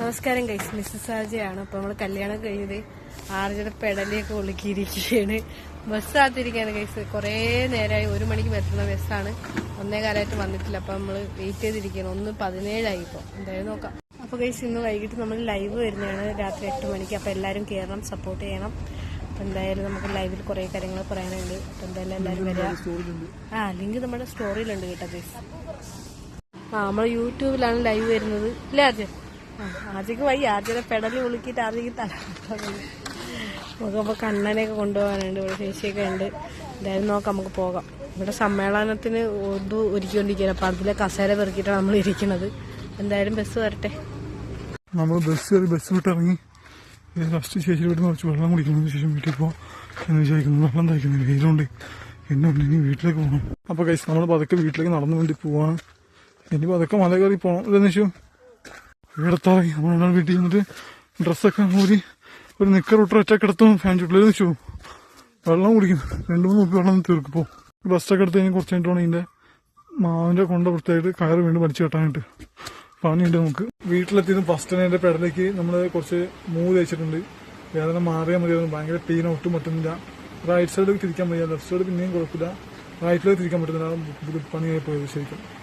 നമസ്കാരം guys, Mrs ആർജയാണ്. അപ്പൊ നമ്മള് കല്യാണം കഴിഞ്ഞത് ആർജയുടെ പെടലിയൊക്കെ ഒളുക്കിയിരിക്കുകയാണ്. ബസ്സാത്തിരിക്കാണ് ഗൈസ്. കുറേ നേരമായി, 1 മണിക്ക് പറ്റുന്ന ബസ്സാണ്. 1:15 വന്നിട്ടില്ല. അപ്പൊ നമ്മള് വെയിറ്റ് ചെയ്തിരിക്കുകയാണ്. 1:17 ഇപ്പൊ. എന്തായാലും നോക്കാം. അപ്പൊ ഗൈസ്, ഇന്ന് വൈകിട്ട് നമ്മൾ ലൈവ് വരുന്നതാണ് രാത്രി 8 മണിക്ക്. അപ്പൊ എല്ലാരും കയറണം, സപ്പോർട്ട് ചെയ്യണം. അപ്പൊ എന്തായാലും നമുക്ക് ലൈവിൽ കുറെ കാര്യങ്ങൾ പറയാനുണ്ട്. അപ്പൊ എന്തായാലും എല്ലാരും വരിക. ലിങ്ക് നമ്മുടെ സ്റ്റോറിയിലുണ്ട് കേട്ടോ ഗൈസ്. നമ്മൾ യൂട്യൂബിലാണ് ലൈവ് വരുന്നത്. ഇല്ല ആർജ? ആർജയ്ക്ക് വയ്യ. ആർജയുടെ പെടലി ഒളുക്കിയിട്ട് ആർജയ്ക്ക് തല നമുക്കപ്പോൾ കണ്ണനെയൊക്കെ കൊണ്ടുപോകാനുണ്ട്. ഇവിടെ ചേച്ചിയൊക്കെ ഉണ്ട്. എന്തായാലും നോക്കാം, നമുക്ക് പോകാം. ഇവിടെ സമ്മേളനത്തിന് ഇത് ഒരുക്കിക്കൊണ്ടിരിക്കുകയാണ്. അപ്പം അതിലെ കസേര പെറുക്കിയിട്ടാണ് നമ്മൾ ഇരിക്കുന്നത്. എന്തായാലും ബസ് വരട്ടെ. നമ്മൾ ബസ് വിട്ടിറങ്ങി ഫസ്റ്റ് ചേച്ചി വീട്ടിൽ നിന്ന് കുറച്ച് വെള്ളം കുടിക്കുന്നതിന് ശേഷം വീട്ടിൽ പോകാം എന്ന് വിചാരിക്കുന്നു. വെള്ളം തയ്ക്കുന്നില്ല, വെയിലുണ്ട്. എന്നെ ഇനി വീട്ടിലേക്ക് പോകണം. അപ്പോൾ കഴിച്ച് നമ്മൾ പതുക്കെ വീട്ടിലേക്ക് നടന്നു വേണ്ടി പോവാണ്. ഇനി പതുക്കെ മല കയറി പോകണം. ഇതെന്ന് വെച്ചു ഇവിടത്തായി നമ്മൾ വീട്ടിൽ നിന്നിട്ട് ഡ്രസ്സൊക്കെ ഊരി ഒരു നിക്കർ ഇട്ട് ഒറ്റക്കെടുത്തും ഫാൻ ചുട്ടിലെന്ന് വെച്ചു വെള്ളം കുടിക്കും. 2-3 ഉപ്പ് വെള്ളം തീർക്കിപ്പോ. ബസ്സൊക്കെ എടുത്ത് കഴിഞ്ഞ് കുറച്ച് കഴിഞ്ഞിട്ട് വേണം ഇതിൻ്റെ മാവിൻ്റെ കൊണ്ട വൃത്തിയായിട്ട് കയറ് വീണ്ടും പഠിച്ചു കെട്ടാനായിട്ട് പണിയുണ്ട് നമുക്ക്. വീട്ടിലെത്തിയതും ഫസ്റ്റ് തന്നെ എൻ്റെ പെടലേക്ക് നമ്മൾ കുറച്ച് മൂവ് തേച്ചിട്ടുണ്ട്. വേദന മാറിയാൽ മതിയായിരുന്നു. ഭയങ്കര പെയിൻ ഒട്ടും പറ്റുന്നില്ല. റൈറ്റ് സൈഡിലേക്ക് തിരിക്കാൻ വയ്യ, ലെഫ്റ്റ് സൈഡ് പിന്നെയും കുഴപ്പമില്ല. റൈറ്റിലേക്ക് തിരിക്കാൻ പറ്റുന്നില്ല. പണിയായി പോയത് ശരിക്കും.